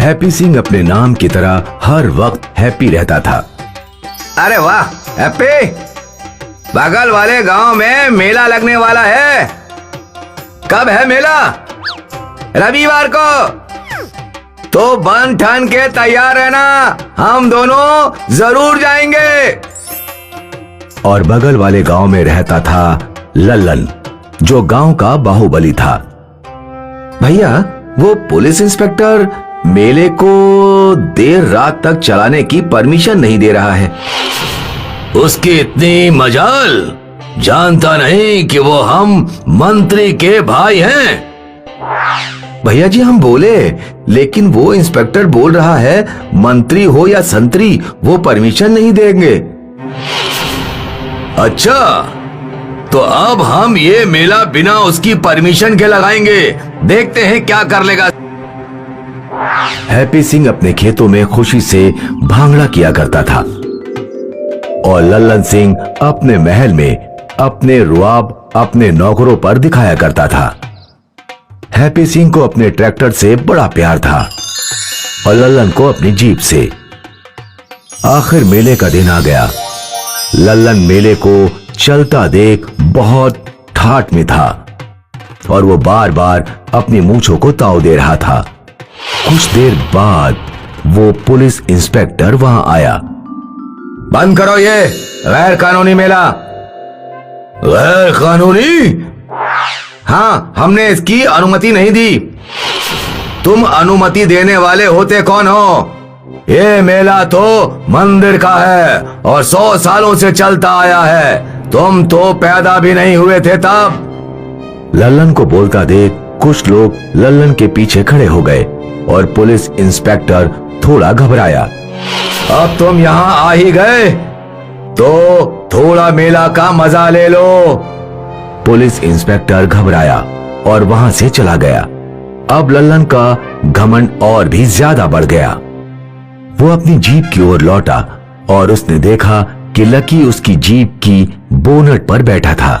Happy Singh अपने नाम की तरह हर वक्त हैप्पी रहता था। अरे वाह हैप्पी, बगल वाले गांव में मेला लगने वाला है। कब है मेला? रविवार को। तो बन ठन के तैयार रहना, हम दोनों जरूर जाएंगे। और बगल वाले गांव में रहता था लल्लन, जो गांव का बाहुबली था। भैया, वो पुलिस इंस्पेक्टर मेले को देर रात तक चलाने की परमिशन नहीं दे रहा है। उसकी इतनी मजाल, जानता नहीं कि वो हम मंत्री के भाई हैं। भैया जी, हम बोले, लेकिन वो इंस्पेक्टर बोल रहा है मंत्री हो या संतरी, वो परमिशन नहीं देंगे। अच्छा, तो अब हम ये मेला बिना उसकी परमिशन के लगाएंगे, देखते हैं क्या कर लेगा। हैप्पी सिंह अपने खेतों में खुशी से भांगड़ा किया करता था और लल्लन सिंह अपने महल में अपने रुआब अपने नौकरों पर दिखाया करता था। हैप्पी सिंह को अपने ट्रैक्टर से बड़ा प्यार था और लल्लन को अपनी जीप से। आखिर मेले का दिन आ गया। लल्लन मेले को चलता देख बहुत ठाठ में था और वो बार बार अपनी मूंछों को ताव दे रहा था। कुछ देर बाद वो पुलिस इंस्पेक्टर वहां आया। बंद करो ये गैर कानूनी मेला। गैर कानूनी? हाँ, हमने इसकी अनुमति नहीं दी। तुम अनुमति देने वाले होते कौन हो? ये मेला तो मंदिर का है और 100 सालों से चलता आया है। तुम तो पैदा भी नहीं हुए थे तब। लल्लन को बोलता देख कुछ लोग लल्लन के पीछे खड़े हो गए और पुलिस इंस्पेक्टर थोड़ा घबराया। अब तुम यहाँ आ ही गए तो थोड़ा मेला का मजा ले लो। पुलिस इंस्पेक्टर घबराया और वहां से चला गया। अब लल्लन का घमंड और भी ज्यादा बढ़ गया। वो अपनी जीप की ओर लौटा और उसने देखा कि लकी उसकी जीप की बोनट पर बैठा था।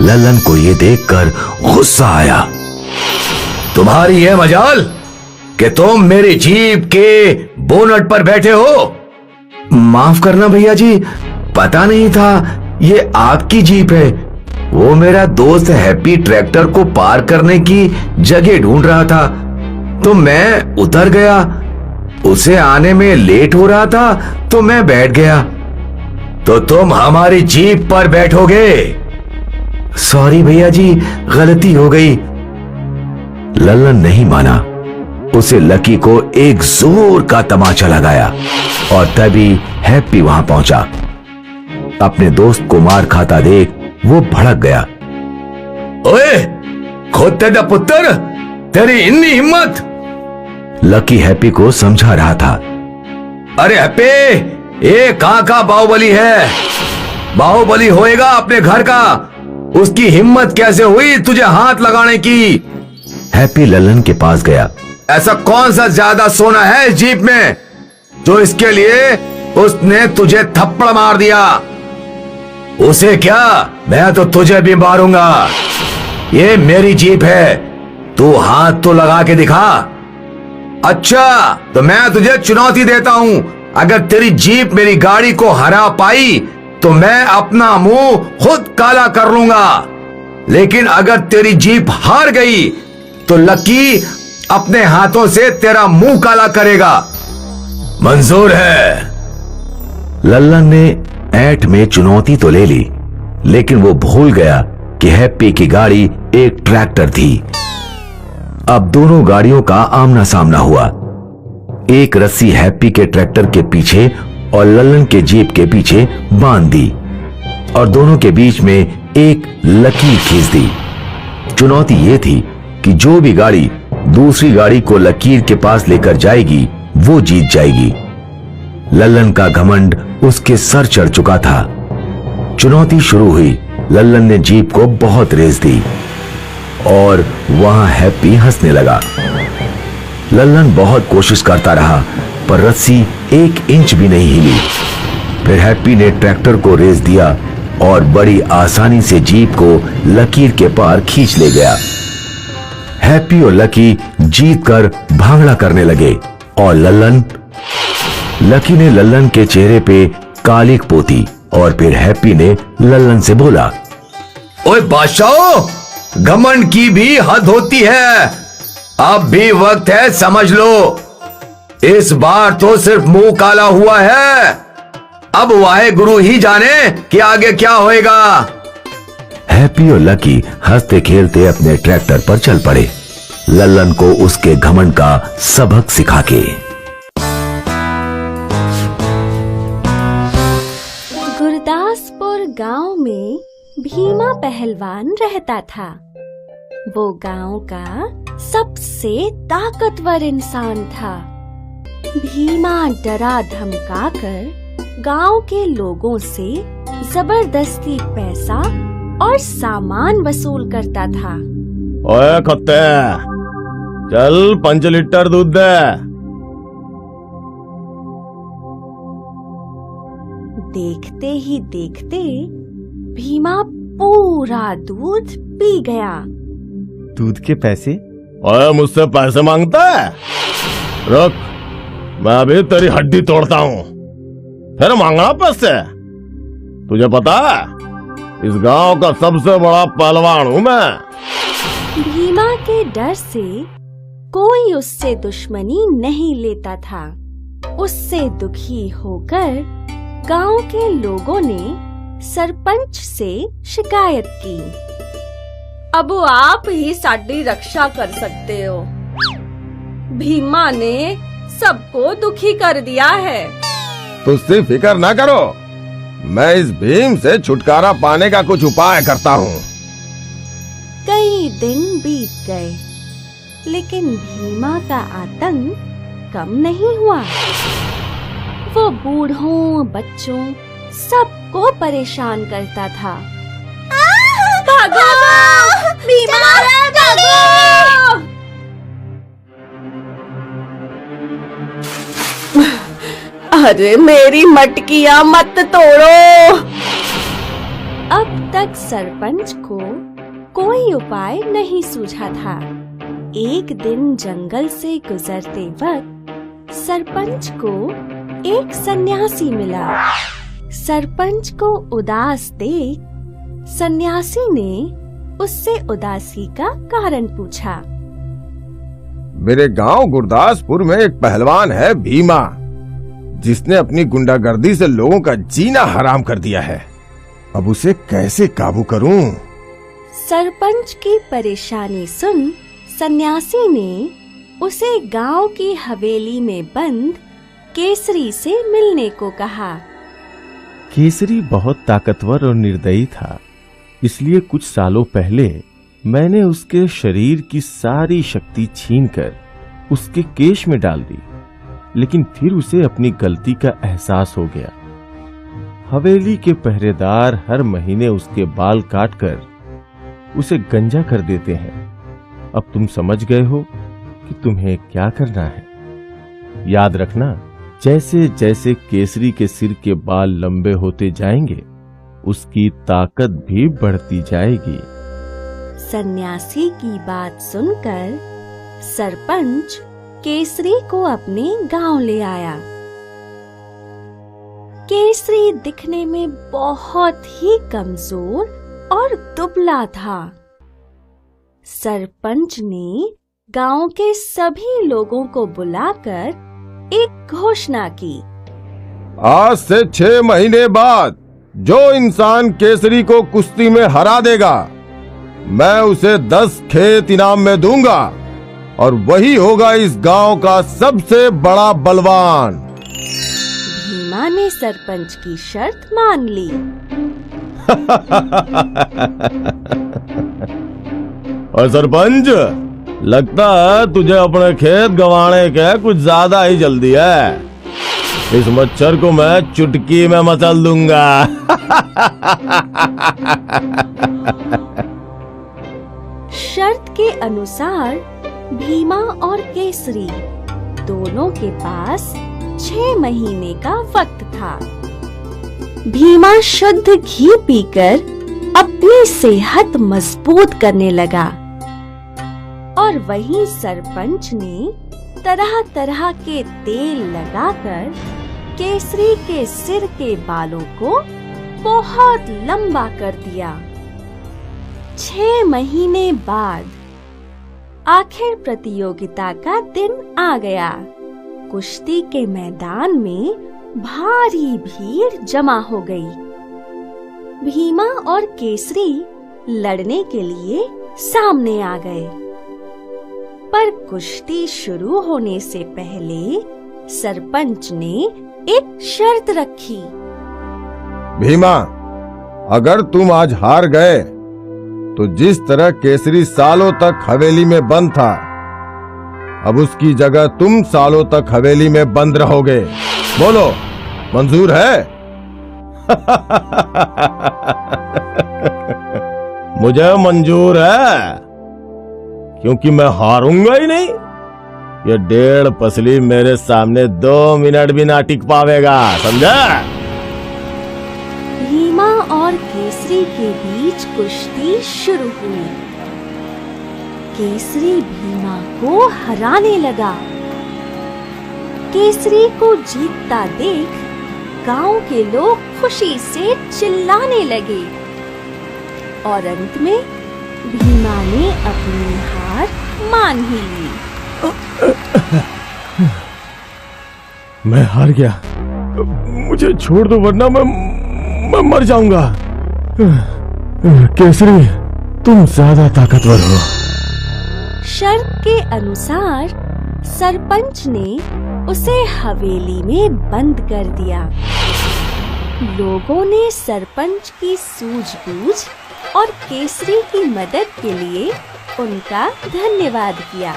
लल्लन को ये देखकर गुस्सा आया। तुम्हारी ये मजाल कि तुम मेरी जीप के बोनट पर बैठे हो? माफ करना भैया जी, पता नहीं था ये आपकी जीप है। वो मेरा दोस्त हैप्पी ट्रैक्टर को पार करने की जगह ढूंढ रहा था तो मैं उतर गया। उसे आने में लेट हो रहा था तो मैं बैठ गया। तो तुम हमारी जीप पर बैठोगे? सॉरी भैया जी, गलती हो गई। लल्लन नहीं माना। उसे लकी को एक जोर का तमाचा लगाया और तभी हैप्पी वहां पहुंचा। अपने दोस्त को मार खाता देख वो भड़क गया। ओए खोते दा पुत्र, तेरी इतनी हिम्मत! लकी हैप्पी को समझा रहा था। अरे हैप्पी, ये कहां का बाहुबली है? बाहुबली होएगा अपने घर का। उसकी हिम्मत कैसे हुई तुझे हाथ लगाने की? हैप्पी लल्लन के पास गया। ऐसा कौन सा ज्यादा सोना है इस जीप में जो इसके लिए उसने तुझे थप्पड़ मार दिया? उसे क्या, मैं तो तुझे भी मारूंगा। ये मेरी जीप है, तू हाथ तो लगा के दिखा। अच्छा, तो मैं तुझे चुनौती देता हूं, अगर तेरी जीप मेरी गाड़ी को हरा पाई तो मैं अपना मुंह खुद काला कर लूंगा। लेकिन अगर तेरी जीप हार गई तो लकी अपने हाथों से तेरा मुंह काला करेगा। मंजूर है? लल्लन ने ऐठ में चुनौती तो ले ली, लेकिन वो भूल गया कि हैप्पी की गाड़ी एक ट्रैक्टर थी। अब दोनों गाड़ियों का आमना सामना हुआ। एक रस्सी हैप्पी के ट्रैक्टर के पीछे और लल्लन के जीप के पीछे बांध दी और दोनों के बीच में एक लकीर खींच दी। चुनौती ये थी कि जो भी गाड़ी दूसरी गाड़ी को लकीर के पास लेकर जाएगी वो जीत जाएगी। लल्लन का घमंड उसके सर चढ़ चुका था। चुनौती शुरू हुई। लल्लन ने जीप को बहुत रेस दी और वहां हैप्पी हंसने लगा। लल्लन बहुत कोशिश करता रहा पर रस्सी 1 इंच भी नहीं हिली। फिर हैप्पी ने ट्रैक्टर को रेस दिया और बड़ी आसानी से जीप को लकीर के पार खींच ले गया। हैप्पी और लकी जीत कर भांगड़ा करने लगे और लकी ने लल्लन के चेहरे पे कालिक पोती और फिर हैप्पी ने लल्लन से बोला, ओए बादशाह, घमंड की भी हद होती है। अब भी वक्त है, समझ लो। इस बार तो सिर्फ मुंह काला हुआ है। अब वाहे गुरु ही जाने कि आगे क्या होएगा। हैप्पी और लकी हंसते खेलते अपने ट्रैक्टर पर चल पड़े, लल्लन को उसके घमंड का सबक सिखा के। गुरदासपुर गांव में भीमा पहलवान रहता था। वो गांव का सबसे ताकतवर इंसान था। भीमा डरा धमकाकर गांव के लोगों से जबरदस्ती पैसा और सामान वसूल करता था। ओए खत्ते, चल 5 लीटर दूध दे। देखते ही देखते भीमा पूरा दूध पी गया। दूध के पैसे? ओए मुझसे पैसे मांगता है? रुक, मैं अभी तेरी हड्डी तोड़ता हूँ, फिर मांगना पैसे। तुझे पता है, इस गांव का सबसे बड़ा पहलवान हूँ मैं। भीमा के डर से कोई उससे दुश्मनी नहीं लेता था। उससे दुखी होकर गांव के लोगों ने सरपंच से शिकायत की। अब आप ही साडी रक्षा कर सकते हो। भीमा ने सबको दुखी कर दिया है। तुझसे फिक्र ना करो, मैं इस भीम से छुटकारा पाने का कुछ उपाय करता हूँ। कई दिन बीत गए, लेकिन भीमा का आतंक कम नहीं हुआ। वो बूढ़ों बच्चों सबको परेशान करता था। भागो! भीमा, भागो! अरे मेरी मटकियां मत तोड़ो। अब तक सरपंच को कोई उपाय नहीं सूझा था। एक दिन जंगल से गुजरते वक्त सरपंच को एक सन्यासी मिला। सरपंच को उदास देख सन्यासी ने उससे उदासी का कारण पूछा। मेरे गांव गुरदासपुर में एक पहलवान है भीमा, जिसने अपनी गुंडागर्दी से लोगों का जीना हराम कर दिया है। अब उसे कैसे काबू करूं? सरपंच की परेशानी सुन सन्यासी ने उसे गांव की हवेली में बंद केसरी से मिलने को कहा। केसरी बहुत ताकतवर और निर्दयी था, इसलिए कुछ सालों पहले मैंने उसके शरीर की सारी शक्ति छीनकर उसके केश में डाल दी, लेकिन फिर उसे अपनी गलती का एहसास हो गया। हवेली के पहरेदार हर महीने उसके बाल काटकर उसे गंजा कर देते हैं। अब तुम समझ गए हो कि तुम्हें क्या करना है। याद रखना, जैसे जैसे केसरी के सिर के बाल लंबे होते जाएंगे, उसकी ताकत भी बढ़ती जाएगी। सन्यासी की बात सुनकर सरपंच केसरी को अपने गांव ले आया। केसरी दिखने में बहुत ही कमजोर और दुबला था। सरपंच ने गांव के सभी लोगों को बुलाकर एक घोषणा की। आज से 6 महीने बाद जो इंसान केसरी को कुश्ती में हरा देगा, मैं उसे 10 खेत इनाम में दूंगा और वही होगा इस गांव का सबसे बड़ा बलवान। भीमा ने सरपंच की शर्त मान ली। और सरपंच, लगता है तुझे अपने खेत गंवाने के कुछ ज्यादा ही जल्दी है। इस मच्छर को मैं चुटकी में मसल दूंगा। शर्त के अनुसार भीमा और केसरी दोनों के पास 6 महीने का वक्त था। भीमा शुद्ध घी पीकर अपनी सेहत मजबूत करने लगा और वहीं सरपंच ने तरह तरह के तेल लगाकर केसरी के सिर के बालों को बहुत लंबा कर दिया। 6 महीने बाद आखिर प्रतियोगिता का दिन आ गया। कुश्ती के मैदान में भारी भीड़ जमा हो गई। भीमा और केसरी लड़ने के लिए सामने आ गए, पर कुश्ती शुरू होने से पहले सरपंच ने एक शर्त रखी। भीमा, अगर तुम आज हार गए तो जिस तरह केसरी सालों तक हवेली में बंद था, अब उसकी जगह तुम सालों तक हवेली में बंद रहोगे। बोलो, मंजूर है? मुझे मंजूर है, क्योंकि मैं हारूंगा ही नहीं। ये 1.5 पसली मेरे सामने 2 मिनट भी ना टिक पावेगा, समझा? भीमा और केसरी के बीच कुश्ती शुरू हुई। केसरी भीमा को हराने लगा। केसरी को जीतता देख गांव के लोग खुशी से चिल्लाने लगे और अंत में भीमा ने अपनी हार मान ही ली। मैं हार गया, मुझे छोड़ दो वरना मैं मर जाऊंगा। केसरी, तुम ज्यादा ताकतवर हो। शर्त के अनुसार सरपंच ने उसे हवेली में बंद कर दिया। लोगों ने सरपंच की सूझबूझ और केसरी की मदद के लिए उनका धन्यवाद किया।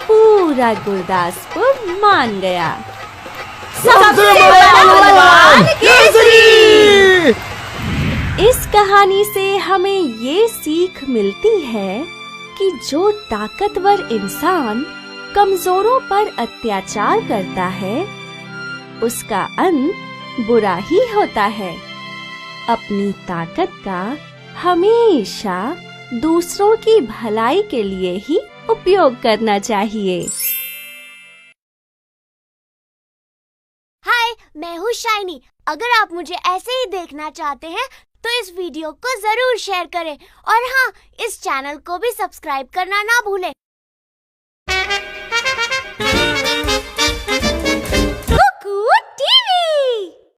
पूरा गुरदासपुर मान गया। सबसे बड़ा बलवान केसरी। इस कहानी से हमें ये सीख मिलती है कि जो ताकतवर इंसान कमजोरों पर अत्याचार करता है, उसका अंत बुरा ही होता है। अपनी ताकत का हमेशा दूसरों की भलाई के लिए ही उपयोग करना चाहिए। हाय, मैं हूँ शाइनी। अगर आप मुझे ऐसे ही देखना चाहते हैं तो इस वीडियो को जरूर शेयर करें और हाँ, इस चैनल को भी सब्सक्राइब करना ना भूलें।